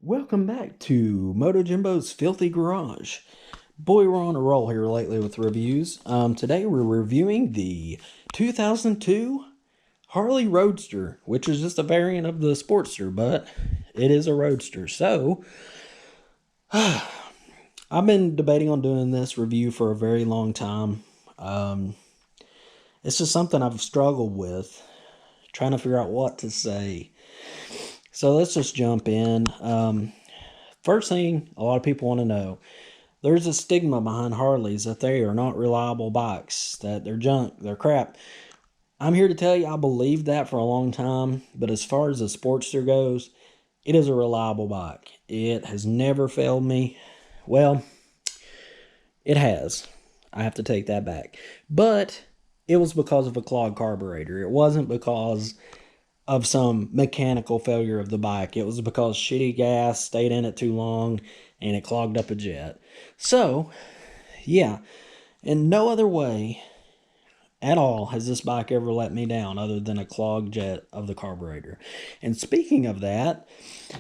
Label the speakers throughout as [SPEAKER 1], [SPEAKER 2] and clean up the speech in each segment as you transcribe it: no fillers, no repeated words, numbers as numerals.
[SPEAKER 1] Welcome back to Moto Jimbo's Filthy Garage. Boy, we're on a roll here lately with reviews. Today we're reviewing the 2002 Harley Roadster, which is just a variant of the Sportster, but it is a Roadster. So, I've been debating on doing this review for a very long time. It's just something I've struggled with, trying to figure out what to say. So let's just jump in. First thing a lot of people want to know, there's a stigma behind Harleys that they are not reliable bikes, that they're junk, they're crap. I'm here to tell you I believed that for a long time, but as far as the Sportster goes, it is a reliable bike. It has never failed me. Well, it has. I have to take that back. But it was because of a clogged carburetor. It wasn't because of some mechanical failure of the bike. It was because shitty gas stayed in it too long and it clogged up a jet. So, yeah, in no other way at all has this bike ever let me down other than a clogged jet of the carburetor. And speaking of that,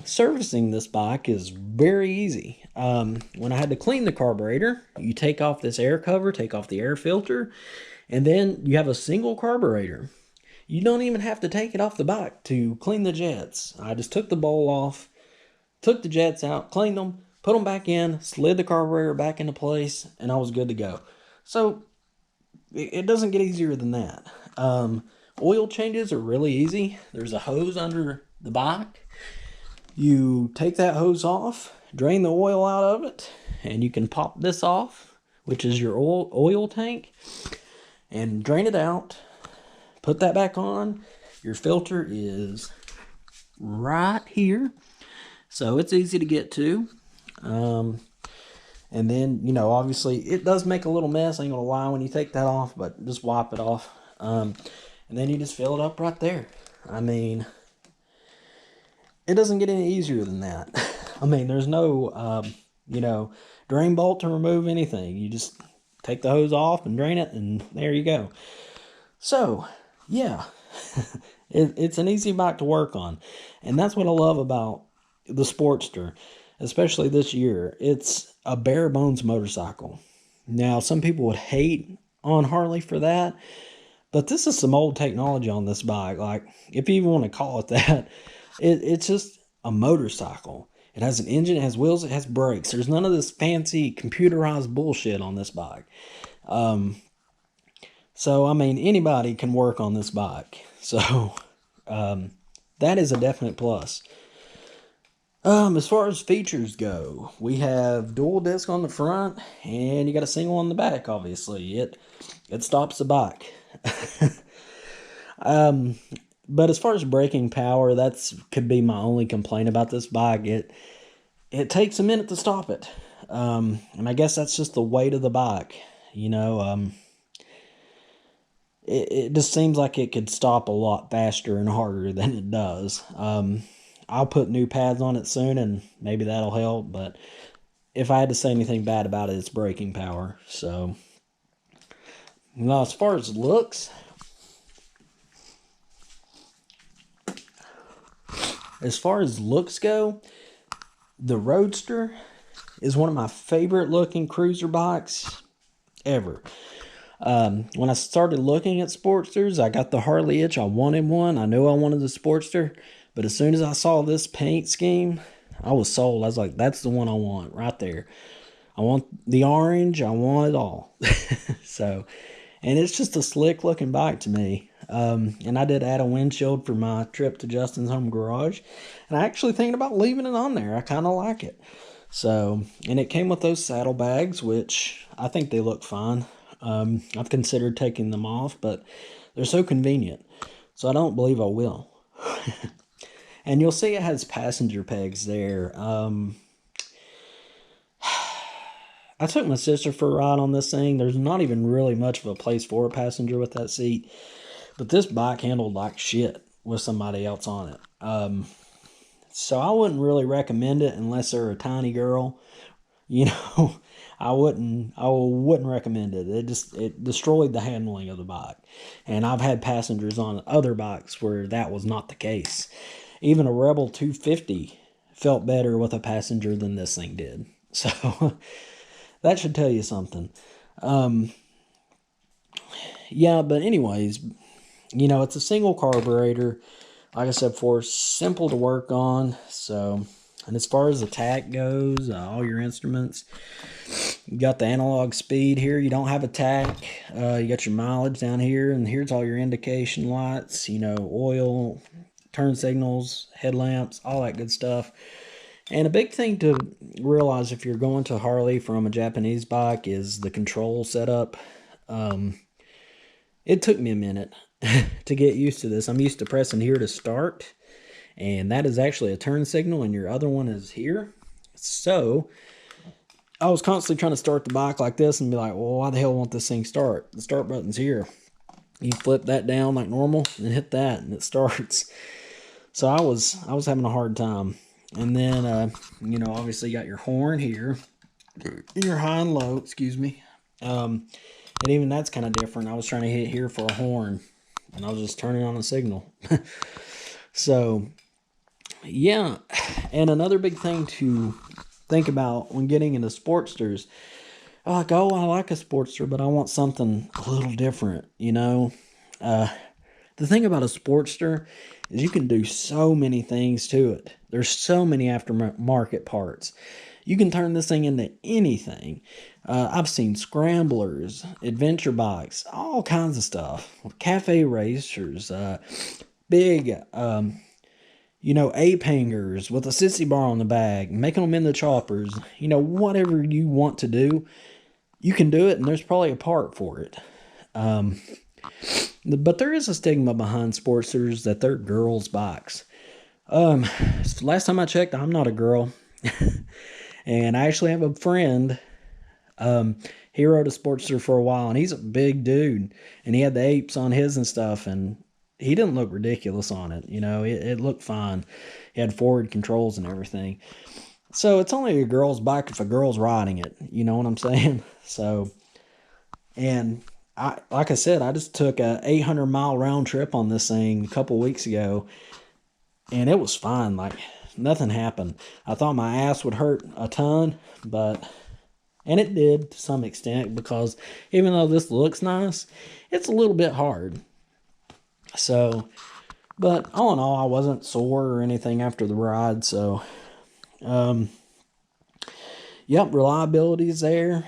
[SPEAKER 1] servicing this bike is very easy. When I had to clean the carburetor, you take off this air cover, take off the air filter, and then you have a single carburetor. You don't even have to take it off the bike to clean the jets. I just took the bowl off, took the jets out, cleaned them, put them back in, slid the carburetor back into place, and I was good to go. So, it doesn't get easier than that. Oil changes are really easy. There's a hose under the bike. You take that hose off, drain the oil out of it, and you can pop this off, which is your oil tank, and drain it out. Put that back on. Your filter is right here, so it's easy to get to. And then, obviously, it does make a little mess. I ain't gonna lie when you take that off, but just wipe it off. And then you just fill it up right there. I mean, it doesn't get any easier than that. I mean, there's no, drain bolt to remove anything. You just take the hose off and drain it, and there you go. So, yeah, it's an easy bike to work on. And that's what I love about the Sportster, especially this year. It's a bare bones motorcycle. Now, some people would hate on Harley for that, but this is some old technology on this bike. Like, if you even want to call it that, it's just a motorcycle. It has an engine, it has wheels, it has brakes. There's none of this fancy computerized bullshit on this bike. So, I mean, anybody can work on this bike. So, that is a definite plus. As far as features go, we have dual disc on the front, and you got a single on the back, obviously. It stops the bike. But as far as braking power, could be my only complaint about this bike. It takes a minute to stop it. And I guess that's just the weight of the bike. It just seems like it could stop a lot faster and harder than it does. I'll put new pads on it soon, and maybe that'll help. But if I had to say anything bad about it, it's braking power. So, as far as looks, go, the Roadster is one of my favorite looking cruiser bikes ever. When I started looking at Sportsters, I got the Harley itch. I wanted one. I knew I wanted the Sportster. But as soon as I saw this paint scheme, I was sold. I was like, that's the one I want right there. I want the orange. I want it all. So, and it's just a slick looking bike to me. And I did add a windshield for my trip to Justin's home garage. And I actually thinking about leaving it on there. I kind of like it. So, and it came with those saddlebags, which I think they look fine. I've considered taking them off, but they're so convenient. So I don't believe I will. And you'll see it has passenger pegs there. I took my sister for a ride on this thing. There's not even really much of a place for a passenger with that seat. But this bike handled like shit with somebody else on it. So I wouldn't really recommend it unless they're a tiny girl. I wouldn't recommend it. It destroyed the handling of the bike. And I've had passengers on other bikes where that was not the case. Even a Rebel 250 felt better with a passenger than this thing did. So that should tell you something. Yeah, but anyways, it's a single carburetor. Like I said before, simple to work on. So, and as far as the tack goes, all your instruments, you got the analog speed here. You don't have a tack. You got your mileage down here, and here's all your indication lights, oil, turn signals, headlamps, all that good stuff. And a big thing to realize if you're going to Harley from a Japanese bike is the control setup. It took me a minute to get used to this. I'm used to pressing here to start, and that is actually a turn signal, and your other one is here. So I was constantly trying to start the bike like this and be like, well, why the hell won't this thing start? The start button's here. You flip that down like normal and hit that, and it starts. So I was having a hard time. And then, obviously you got your horn here, your high and low, excuse me. And even that's kind of different. I was trying to hit here for a horn, and I was just turning on a signal. So, yeah. And another big thing to think about when getting into Sportsters, like, I like a Sportster, but I want something a little different, The thing about a Sportster is you can do so many things to it. There's so many aftermarket parts. You can turn this thing into anything. I've seen scramblers, adventure bikes, all kinds of stuff. Cafe racers, big, ape hangers with a sissy bar on the back, making them into choppers. Whatever you want to do, you can do it, and there's probably a part for it. But there is a stigma behind Sportsters that they're girls' bikes. Last time I checked, I'm not a girl. And I actually have a friend, he rode a Sportster for a while, and he's a big dude, and he had the apes on his and stuff, and he didn't look ridiculous on it. It looked fine. He had forward controls and everything. So it's only a girl's bike if a girl's riding it. You know what I'm saying? So, and like I said, I just took a 800-mile round trip on this thing a couple weeks ago, and it was fine. Like, nothing happened. I thought my ass would hurt a ton, and it did to some extent, because even though this looks nice, it's a little bit hard. So, but all in all, I wasn't sore or anything after the ride. So, yep, reliability is there.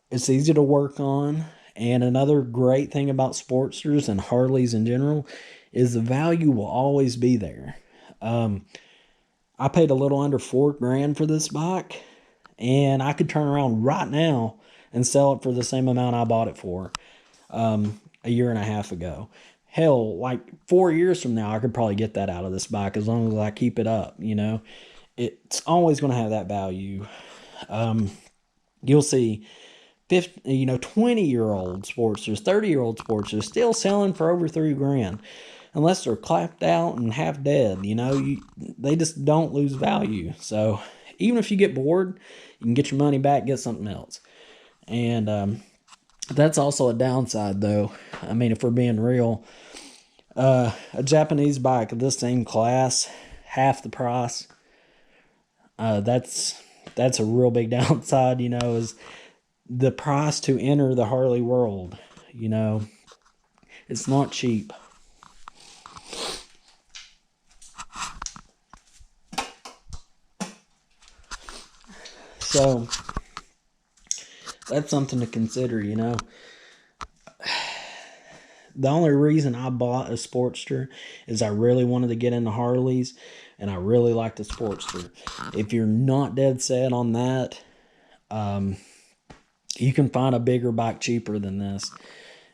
[SPEAKER 1] It's easy to work on. And another great thing about Sportsters and Harleys in general is the value will always be there. I paid a little under $4,000 for this bike, and I could turn around right now and sell it for the same amount I bought it for a year and a half ago. Hell, like 4 years from now, I could probably get that out of this bike as long as I keep it up. It's always going to have that value. You'll see 20-year-old Sportsters, 30-year-old Sportsters still selling for over $3,000. Unless they're clapped out and half dead, they just don't lose value. So even if you get bored, you can get your money back, get something else. And that's also a downside, though. I mean, if we're being real, a Japanese bike of this same class, half the price, that's a real big downside, is the price to enter the Harley world. It's not cheap. So that's something to consider, The only reason I bought a Sportster is I really wanted to get into Harleys, and I really liked the Sportster. If you're not dead set on that, you can find a bigger bike cheaper than this.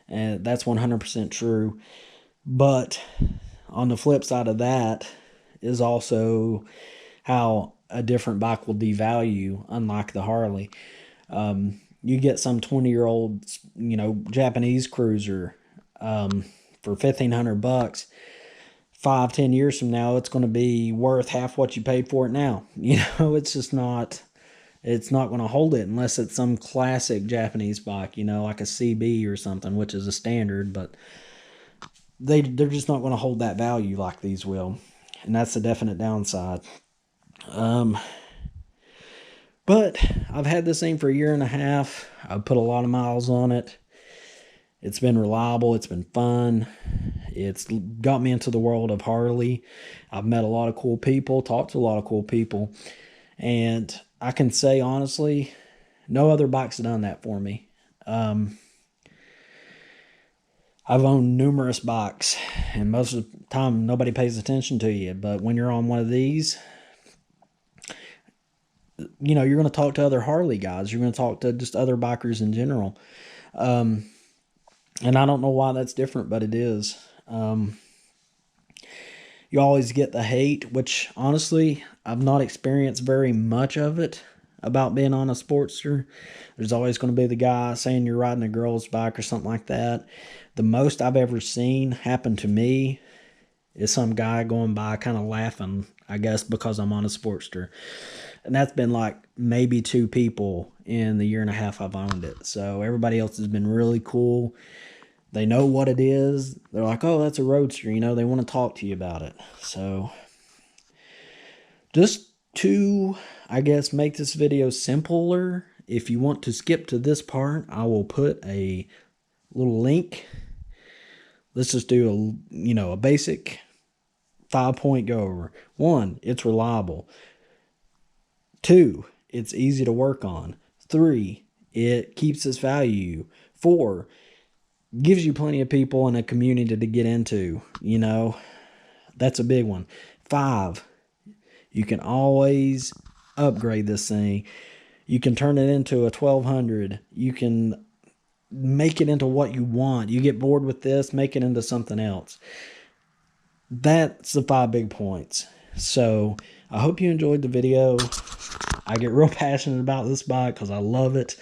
[SPEAKER 1] And that's 100% true. But on the flip side of that is also how a different bike will devalue, unlike the Harley. You get some 20-year-old, Japanese cruiser for $1,500. 5-10 years from now, it's going to be worth half what you paid for it now. It's just not. It's not going to hold it unless it's some classic Japanese bike, like a CB or something, which is a standard. But they're just not going to hold that value like these will. and that's a definite downside. But I've had this thing for a year and a half. I've put a lot of miles on it. It's been reliable. It's been fun. It's got me into the world of Harley. I've met a lot of cool people, talked to a lot of cool people. And I can say, honestly, no other bike's done that for me. I've owned numerous bikes, and most of the time nobody pays attention to you. But when you're on one of these, you know, you're going to talk to other Harley guys. You're going to talk to just other bikers in general. And I don't know why that's different, but it is. You always get the hate, which honestly, I've not experienced very much of it about being on a Sportster. There's always going to be the guy saying you're riding a girl's bike or something like that. The most I've ever seen happen to me is some guy going by kind of laughing, I guess, because I'm on a Sportster. And that's been like maybe 2 people in the year and a half I've owned it. So everybody else has been really cool. They know what it is. They're like, oh, that's a Roadster. You know, they want to talk to you about it. So just to, I guess, make this video simpler, if you want to skip to this part, I will put a little link. Let's just do a basic 5-point go over. 1, it's reliable. 2, it's easy to work on. 3, it keeps its value. 4, gives you plenty of people in a community to get into. You know, that's a big one. 5, you can always upgrade this thing. You can turn it into a 1200. You can make it into what you want. You get bored with this, make it into something else. That's the 5 big points. So I hope you enjoyed the video. I get real passionate about this bike because I love it.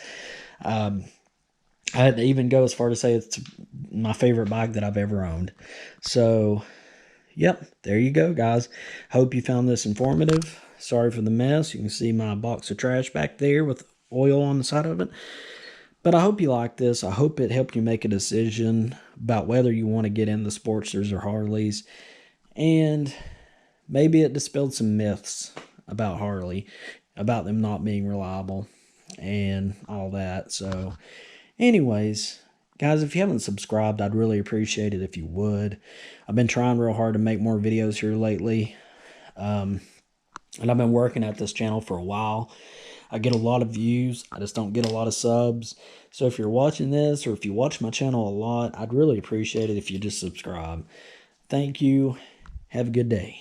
[SPEAKER 1] I had to even go as far to say it's my favorite bike that I've ever owned. So, yep, there you go, guys. Hope you found this informative. Sorry for the mess. You can see my box of trash back there with oil on the side of it. But I hope you like this. I hope it helped you make a decision about whether you want to get into Sportsters or Harleys. And maybe it dispelled some myths about Harley, about them not being reliable and all that. So, anyways, guys, if you haven't subscribed, I'd really appreciate it if you would. I've been trying real hard to make more videos here lately. And I've been working at this channel for a while. I get a lot of views. I just don't get a lot of subs. So if you're watching this, or if you watch my channel a lot, I'd really appreciate it if you just subscribe. Thank you. Have a good day.